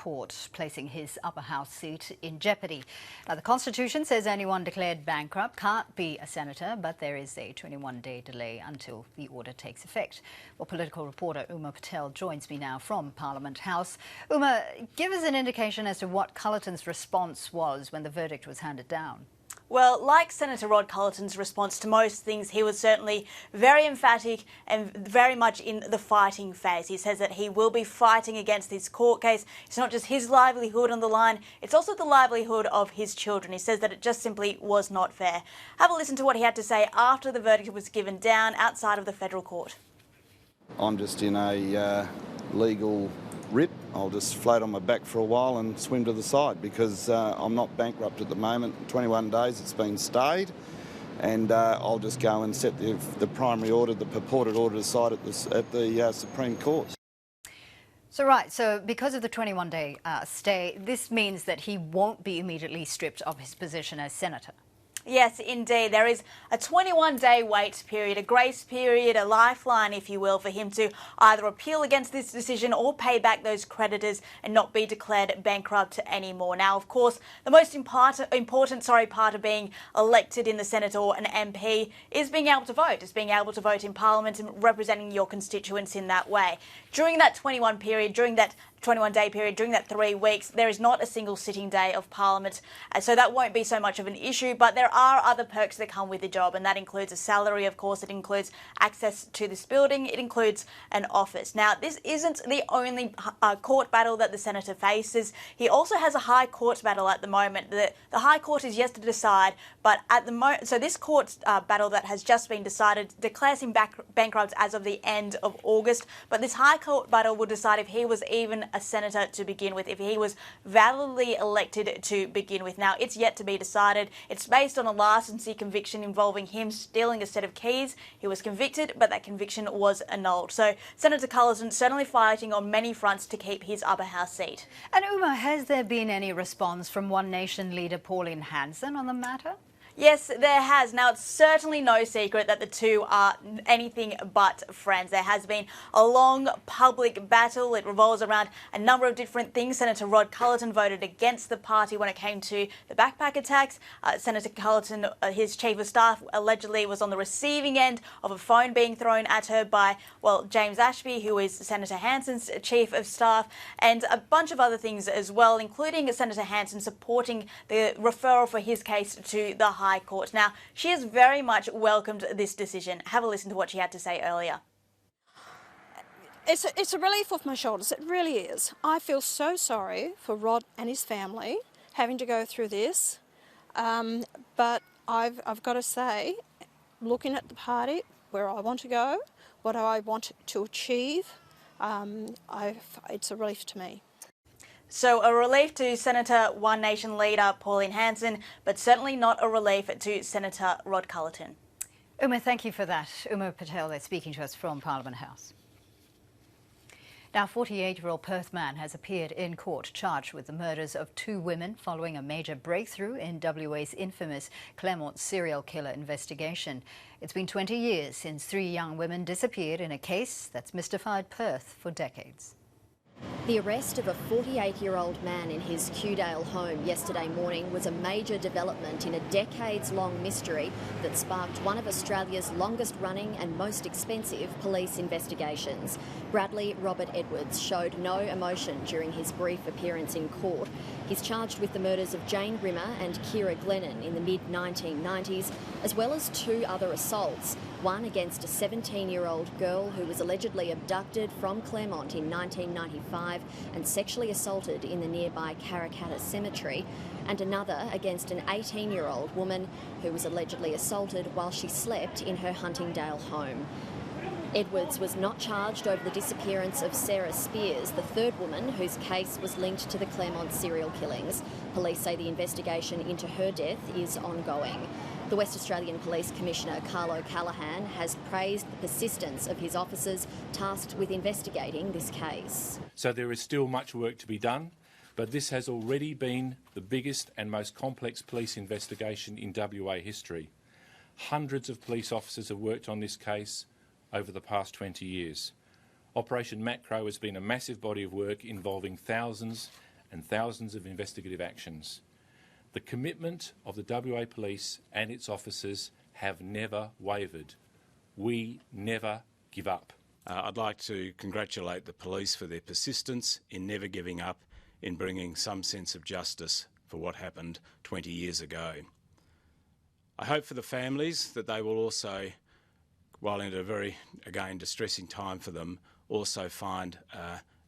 court, placing his upper house seat in jeopardy. Now, the Constitution says anyone declared bankrupt can't be a senator, but there is a 21-day delay until the order takes effect. Well, political reporter Patel joins me now from Parliament House. Give us an indication as to what Culleton's response was when the verdict was handed down. Well, like Senator Rod Culleton's response to most things, he was certainly very emphatic and very much in the fighting phase. He says that he will be fighting against this court case. It's not just his livelihood on the line, it's also the livelihood of his children. He says that it just simply was not fair. Have a listen to what he had to say after the verdict was given down outside of the federal court. I'm just in a legal rip. I'll just float on my back for a while and swim to the side because I'm not bankrupt at the moment. 21 days it's been stayed, and I'll just go and set the primary order, the purported order aside at the Supreme Court. So because of the 21-day stay, this means that he won't be immediately stripped of his position as senator. Yes, indeed. There is a 21-day wait period, a grace period, a lifeline, if you will, for him to either appeal against this decision or pay back those creditors and not be declared bankrupt anymore. Now, of course, the most important part of being elected in the Senate or an MP is being able to vote. It's being able to vote in Parliament and representing your constituents in that way. During that 21-day period, during that 3 weeks, there is not a single sitting day of Parliament, so that won't be so much of an issue, but there are other perks that come with the job, and that includes a salary, of course, it includes access to this building, it includes an office. Now, this isn't the only court battle that the Senator faces. He also has a High Court battle at the moment. The High Court is yet to decide, but at the moment, so this court battle that has just been decided declares him bankrupt as of the end of August, but this High Court battle will decide if he was even a senator to begin with, if he was validly elected to begin with. Now, it's yet to be decided. It's based on a licensee conviction involving him stealing a set of keys. He was convicted, but that conviction was annulled. So Senator Culleton certainly fighting on many fronts to keep his upper house seat. And has there been any response from One Nation leader Pauline Hanson on the matter? Yes, there has. Now, it's certainly no secret that the two are anything but friends. There has been a long public battle. It revolves around a number of different things. Senator Rod Culleton voted against the party when it came to the backpack attacks. Senator Culleton, his chief of staff, allegedly was on the receiving end of a phone being thrown at her by, well, James Ashby, who is Senator Hanson's chief of staff, and a bunch of other things as well, including Senator Hanson supporting the referral for his case to the High Court. Now, she has very much welcomed this decision. Have a listen to what she had to say earlier. It's a relief off my shoulders, it really is. I feel so sorry for Rod and his family having to go through this, but I've got to say, looking at the party, where I want to go, what I want to achieve, it's a relief to me. So a relief to Senator One Nation leader Pauline Hanson, but certainly not a relief to Senator Rod Culleton. Thank you for that. Patel is speaking to us from Parliament House. Now, a 48-year-old Perth man has appeared in court charged with the murders of 2 women following a major breakthrough in WA's infamous Claremont serial killer investigation. It's been 20 years since 3 young women disappeared in a case that's mystified Perth for decades. The arrest of a 48-year-old man in his Kewdale home yesterday morning was a major development in a decades-long mystery that sparked one of Australia's longest-running and most expensive police investigations. Bradley Robert Edwards showed no emotion during his brief appearance in court. He's charged with the murders of Jane Rimmer and Kira Glennon in the mid-1990s, as well as 2 other assaults, one against a 17-year-old girl who was allegedly abducted from Claremont in 1995 and sexually assaulted in the nearby Karrakatta Cemetery, and another against an 18-year-old woman who was allegedly assaulted while she slept in her Huntingdale home. Edwards was not charged over the disappearance of Sarah Spears, the 3rd woman whose case was linked to the Claremont serial killings. Police say the investigation into her death is ongoing. The West Australian Police Commissioner, Carlo Callaghan, has praised the persistence of his officers tasked with investigating this case. So there is still much work to be done, but this has already been the biggest and most complex police investigation in WA history. Hundreds of police officers have worked on this case over the past 20 years. Operation Macro has been a massive body of work involving thousands and thousands of investigative actions. The commitment of the WA Police and its officers have never wavered. We never give up. I'd like to congratulate the police for their persistence in never giving up in bringing some sense of justice for what happened 20 years ago. I hope for the families that they will also, while in a very, again, distressing time for them, also find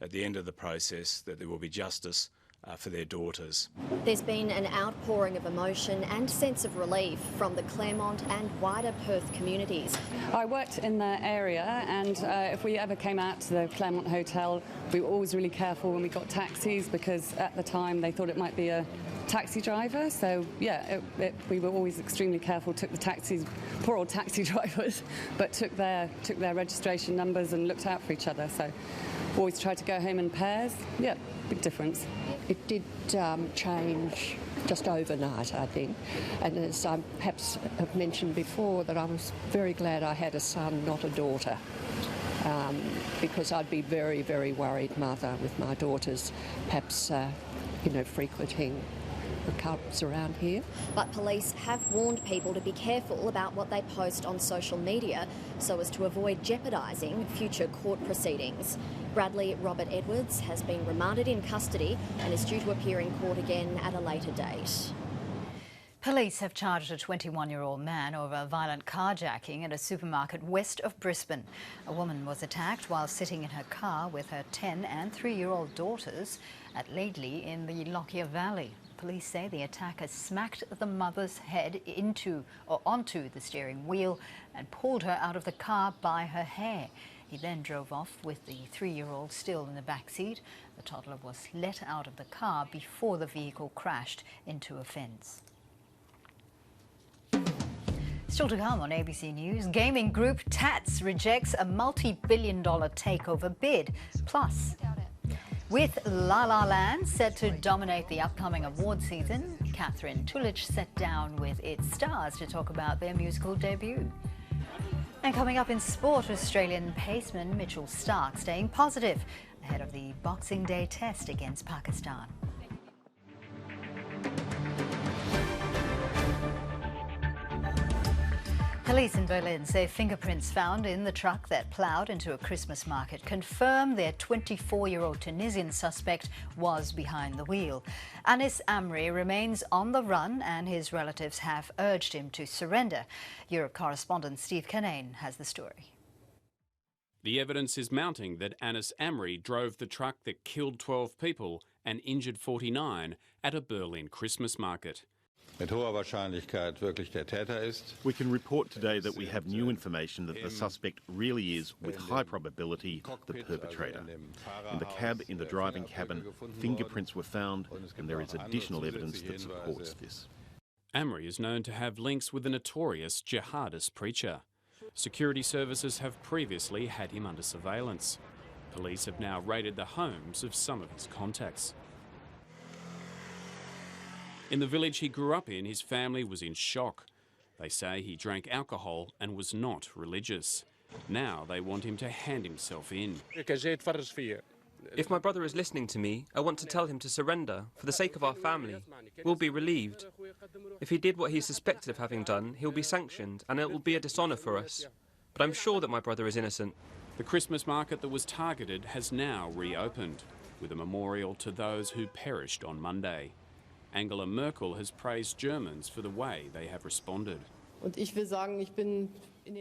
at the end of the process that there will be justice for their daughters. There's been an outpouring of emotion and sense of relief from the Claremont and wider Perth communities. I worked in the area, and if we ever came out to the Claremont Hotel, we were always really careful when we got taxis, because at the time they thought it might be a taxi driver. So yeah, we were always extremely careful, took the taxis, poor old taxi drivers, but took their registration numbers and looked out for each other. So always tried to go home in pairs. Yeah, big difference. It did change just overnight, I think. And as I perhaps have mentioned before, that I was very glad I had a son, not a daughter, because I'd be very, very worried mother with my daughters, perhaps, frequenting the clubs around here. But police have warned people to be careful about what they post on social media so as to avoid jeopardising future court proceedings. Bradley Robert Edwards has been remanded in custody and is due to appear in court again at a later date. Police have charged a 21-year-old man over a violent carjacking at a supermarket west of Brisbane. A woman was attacked while sitting in her car with her 10- and 3-year-old daughters at Laidley in the Lockyer Valley. Police say the attacker smacked the mother's head onto the steering wheel and pulled her out of the car by her hair. He then drove off with the 3-year-old still in the back seat. The toddler was let out of the car before the vehicle crashed into a fence. Still to come on ABC News, gaming group Tats rejects a multi-billion-dollar takeover bid. Plus, with La La Land set to dominate the upcoming award season, Catherine Tullich sat down with its stars to talk about their musical debut. And coming up in sport, Australian paceman Mitchell Starc staying positive ahead of the Boxing Day test against Pakistan. Police in Berlin say fingerprints found in the truck that ploughed into a Christmas market confirm their 24-year-old Tunisian suspect was behind the wheel. Anis Amri remains on the run and his relatives have urged him to surrender. Europe correspondent Steve Canane has the story. The evidence is mounting that Anis Amri drove the truck that killed 12 people and injured 49 at a Berlin Christmas market. We can report today that we have new information that the suspect really is, with high probability, the perpetrator. In the cab, in the driving cabin, fingerprints were found, and there is additional evidence that supports this. Amri is known to have links with a notorious jihadist preacher. Security services have previously had him under surveillance. Police have now raided the homes of some of his contacts. In the village he grew up in, his family was in shock. They say he drank alcohol and was not religious. Now they want him to hand himself in. If my brother is listening to me, I want to tell him to surrender, for the sake of our family. We'll be relieved. If he did what he is suspected of having done, he'll be sanctioned, and it will be a dishonour for us. But I'm sure that my brother is innocent. The Christmas market that was targeted has now reopened, with a memorial to those who perished on Monday. Angela Merkel has praised Germans for the way they have responded.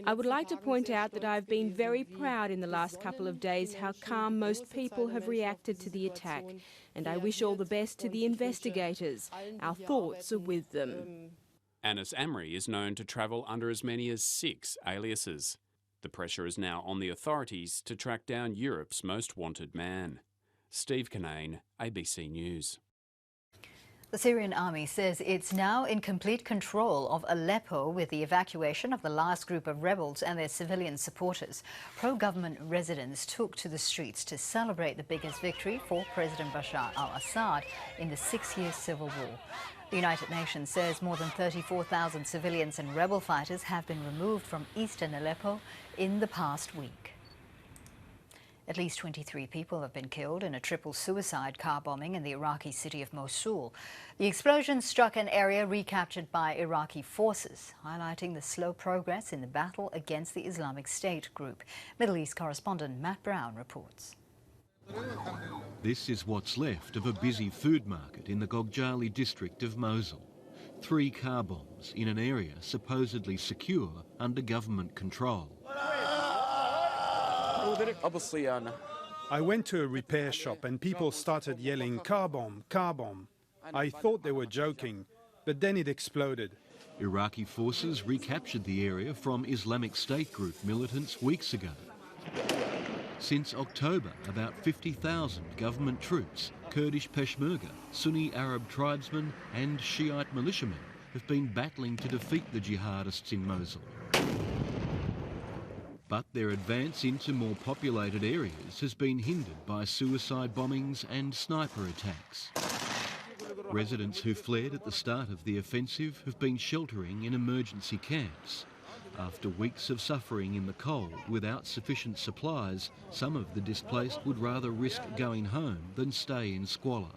I would like to point out that I've been very proud in the last couple of days how calm most people have reacted to the attack, and I wish all the best to the investigators. Our thoughts are with them. Anis Amri is known to travel under as many as 6 aliases. The pressure is now on the authorities to track down Europe's most wanted man. Steve Canane, ABC News. The Syrian army says it's now in complete control of Aleppo with the evacuation of the last group of rebels and their civilian supporters. Pro-government residents took to the streets to celebrate the biggest victory for President Bashar al-Assad in the 6-year civil war. The United Nations says more than 34,000 civilians and rebel fighters have been removed from eastern Aleppo in the past week. At least 23 people have been killed in a triple suicide car bombing in the Iraqi city of Mosul. The explosion struck an area recaptured by Iraqi forces, highlighting the slow progress in the battle against the Islamic State group. Middle East correspondent Matt Brown reports. This is what's left of a busy food market in the Gogjali district of Mosul. 3 car bombs in an area supposedly secure under government control. I went to a repair shop and people started yelling, "Car bomb, car bomb." I thought they were joking, but then it exploded. Iraqi forces recaptured the area from Islamic State group militants weeks ago. Since October, about 50,000 government troops, Kurdish Peshmerga, Sunni Arab tribesmen and Shiite militiamen have been battling to defeat the jihadists in Mosul. But their advance into more populated areas has been hindered by suicide bombings and sniper attacks. Residents who fled at the start of the offensive have been sheltering in emergency camps. After weeks of suffering in the cold without sufficient supplies, some of the displaced would rather risk going home than stay in squalor.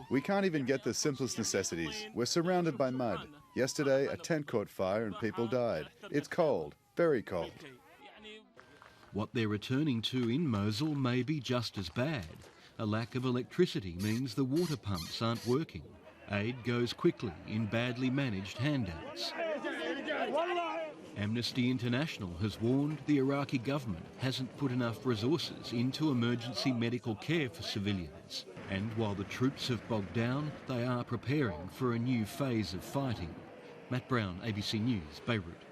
We can't even get the simplest necessities. We're surrounded by mud. Yesterday, a tent caught fire and people died. It's cold, very cold. What they're returning to in Mosul may be just as bad. A lack of electricity means the water pumps aren't working. Aid goes quickly in badly managed handouts. Amnesty International has warned the Iraqi government hasn't put enough resources into emergency medical care for civilians. And while the troops have bogged down, they are preparing for a new phase of fighting. Matt Brown, ABC News, Beirut.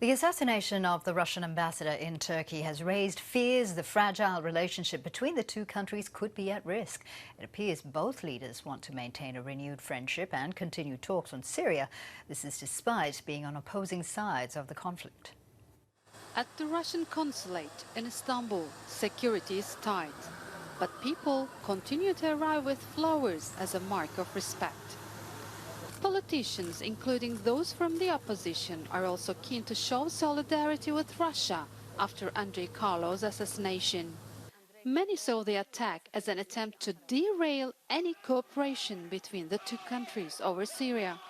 The assassination of the Russian ambassador in Turkey has raised fears the fragile relationship between the two countries could be at risk. It appears both leaders want to maintain a renewed friendship and continue talks on Syria. This is despite being on opposing sides of the conflict. At the Russian consulate in Istanbul, security is tight, but people continue to arrive with flowers as a mark of respect. Politicians, including those from the opposition, are also keen to show solidarity with Russia after Andrei Karlow's assassination. Many saw the attack as an attempt to derail any cooperation between the two countries over Syria.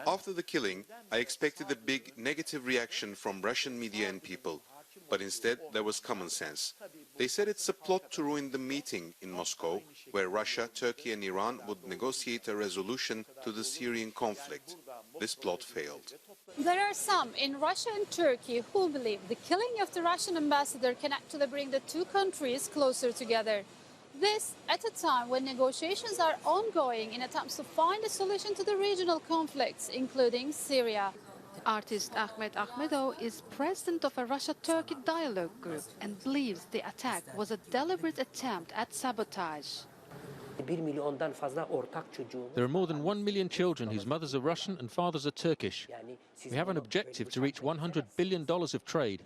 After the killing, I expected a big negative reaction from Russian media and people. But instead, there was common sense. They said it's a plot to ruin the meeting in Moscow, where Russia, Turkey and Iran would negotiate a resolution to the Syrian conflict. This plot failed. There are some in Russia and Turkey who believe the killing of the Russian ambassador can actually bring the two countries closer together. This at a time when negotiations are ongoing in attempts to find a solution to the regional conflicts, including Syria. Artist Ahmet Ahmedov is president of a Russia-Turkey dialogue group and believes the attack was a deliberate attempt at sabotage. There are more than 1 million children whose mothers are Russian and fathers are Turkish. We have an objective to reach $100 billion of trade.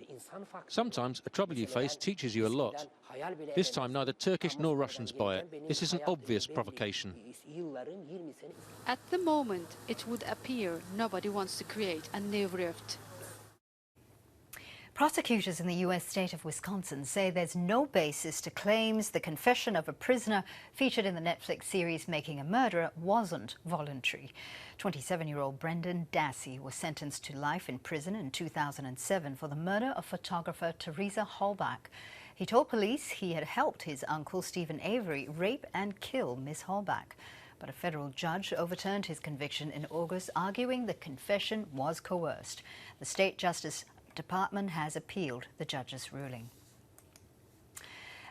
Sometimes a trouble you face teaches you a lot. This time neither Turkish nor Russians buy it. This is an obvious provocation. At the moment, it would appear nobody wants to create a new rift. Prosecutors in the U.S. state of Wisconsin say there's no basis to claims the confession of a prisoner featured in the Netflix series Making a Murderer wasn't voluntary. 27-year-old Brendan Dassey was sentenced to life in prison in 2007 for the murder of photographer Teresa Halbach. He told police he had helped his uncle Stephen Avery rape and kill Miss Halbach. But a federal judge overturned his conviction in August, arguing the confession was coerced. The state Justice Department has appealed the judge's ruling.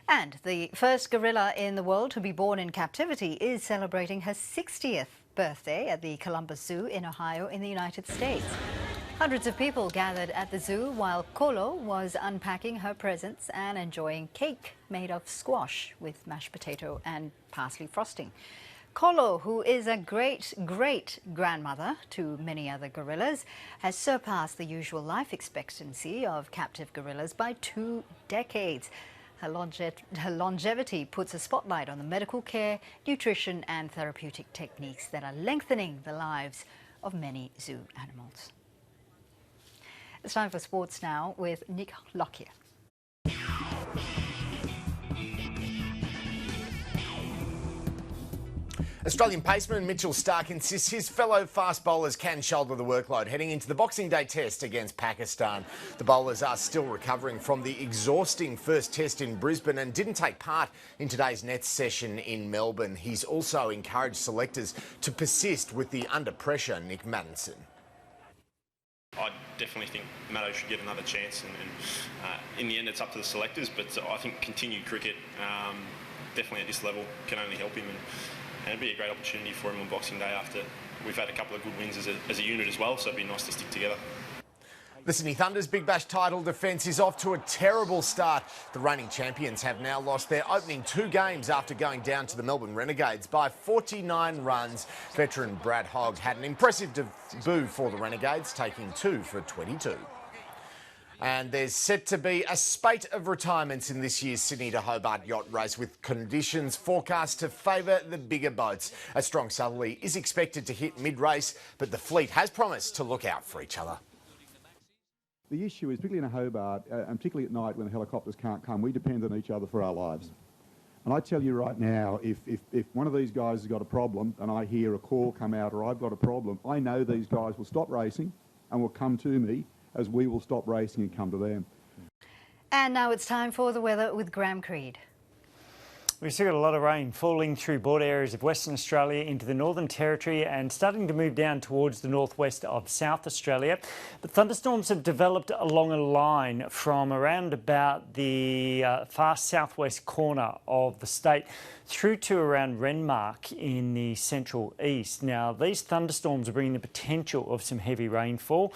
And the first gorilla in the world to be born in captivity is celebrating her 60th birthday at the Columbus Zoo in Ohio in the United States. Hundreds of people gathered at the zoo while Kolo was unpacking her presents and enjoying cake made of squash with mashed potato and parsley frosting. Kolo, who is a great-great-grandmother to many other gorillas, has surpassed the usual life expectancy of captive gorillas by 2 decades. Her longevity puts a spotlight on the medical care, nutrition and therapeutic techniques that are lengthening the lives of many zoo animals. It's time for sports now with Nick Lockyer. Australian paceman Mitchell Starc insists his fellow fast bowlers can shoulder the workload heading into the Boxing Day test against Pakistan. The bowlers are still recovering from the exhausting first test in Brisbane and didn't take part in today's Nets session in Melbourne. He's also encouraged selectors to persist with the under pressure Nick Maddinson. I definitely think Maddo should get another chance, and in the end it's up to the selectors, but I think continued cricket, definitely at this level, can only help him, and it'd be a great opportunity for him on Boxing Day after we've had a couple of good wins as a unit as well, so it'd be nice to stick together. The Sydney Thunder's Big Bash title defence is off to a terrible start. The reigning champions have now lost their opening 2 games after going down to the Melbourne Renegades by 49 runs. Veteran Brad Hogg had an impressive debut for the Renegades, taking 2 for 22. And there's set to be a spate of retirements in this year's Sydney to Hobart yacht race, with conditions forecast to favour the bigger boats. A strong southerly is expected to hit mid-race, but the fleet has promised to look out for each other. The issue is, particularly in a Hobart, and particularly at night when the helicopters can't come, we depend on each other for our lives. And I tell you right now, if one of these guys has got a problem and I hear a call come out or I've got a problem, I know these guys will stop racing and will come to me, as we will stop racing and come to them. And now it's time for the weather with Graham Creed. We've still got a lot of rain falling through border areas of Western Australia into the Northern Territory and starting to move down towards the northwest of South Australia. The thunderstorms have developed along a line from around about the far southwest corner of the state through to around Renmark in the central east. Now, these thunderstorms are bringing the potential of some heavy rainfall,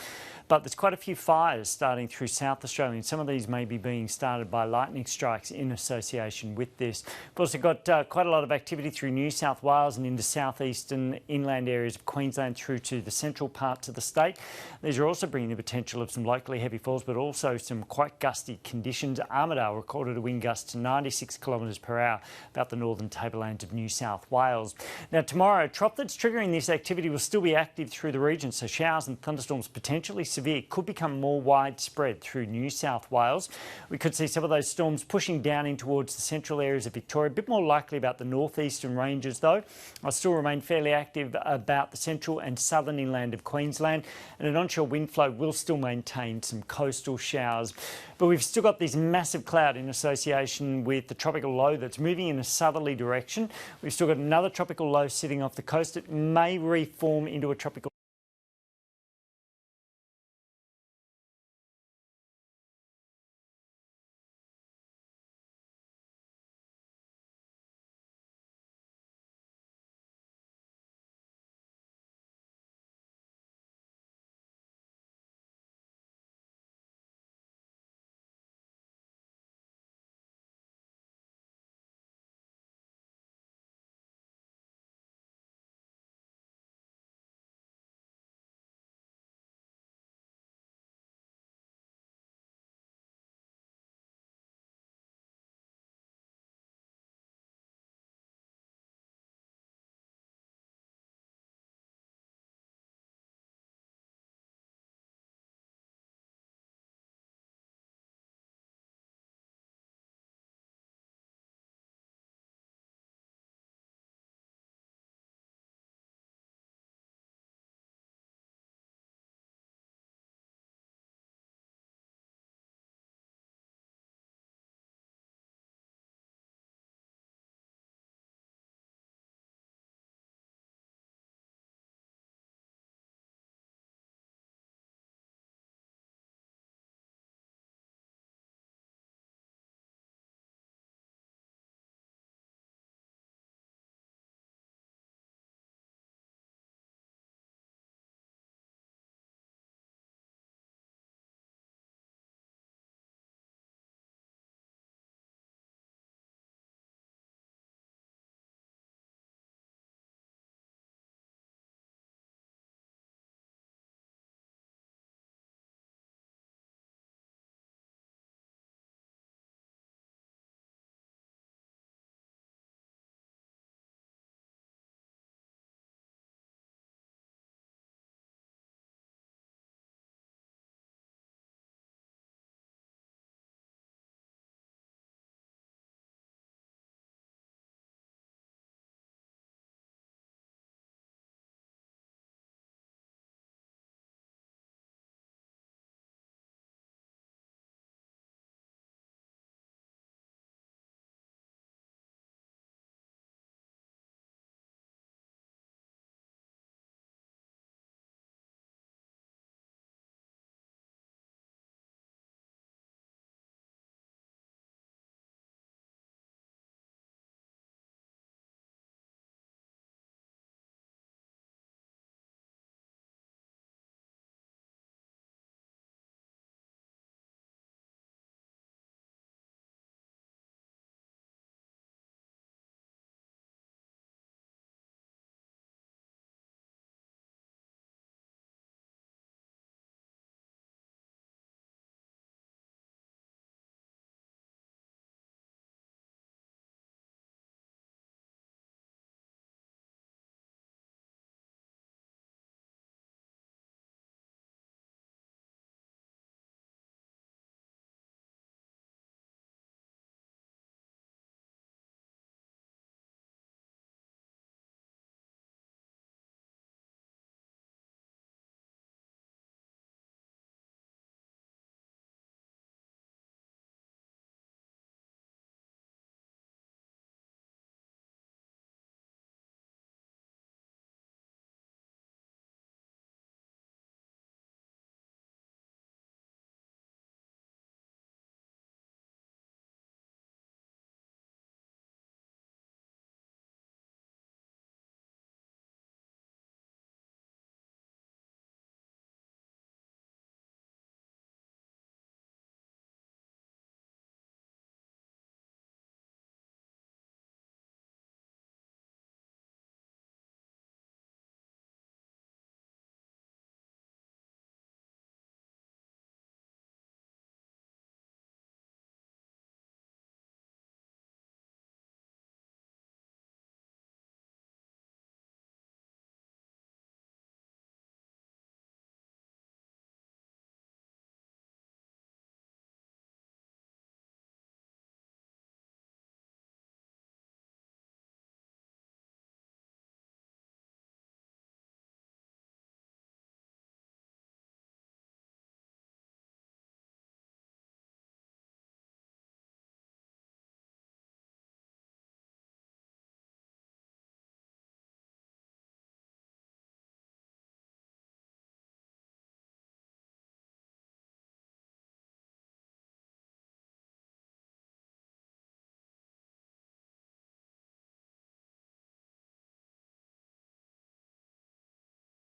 but there's quite a few fires starting through South Australia, and some of these may be being started by lightning strikes in association with this. We've also got quite a lot of activity through New South Wales and into southeastern inland areas of Queensland through to the central parts of the state. These are also bringing the potential of some locally heavy falls, but also some quite gusty conditions. Armidale recorded a wind gust to 96 kilometres per hour about the northern tablelands of New South Wales. Now, tomorrow, a trough that's triggering this activity will still be active through the region, so showers and thunderstorms potentially severe could become more widespread through New South Wales. We could see some of those storms pushing down in towards the central areas of Victoria. A bit more likely about the northeastern ranges, though. I'll still remain fairly active about the central and southern inland of Queensland, and an onshore wind flow will still maintain some coastal showers. But we've still got this massive cloud in association with the tropical low that's moving in a southerly direction. We've still got another tropical low sitting off the coast. It may reform into a tropical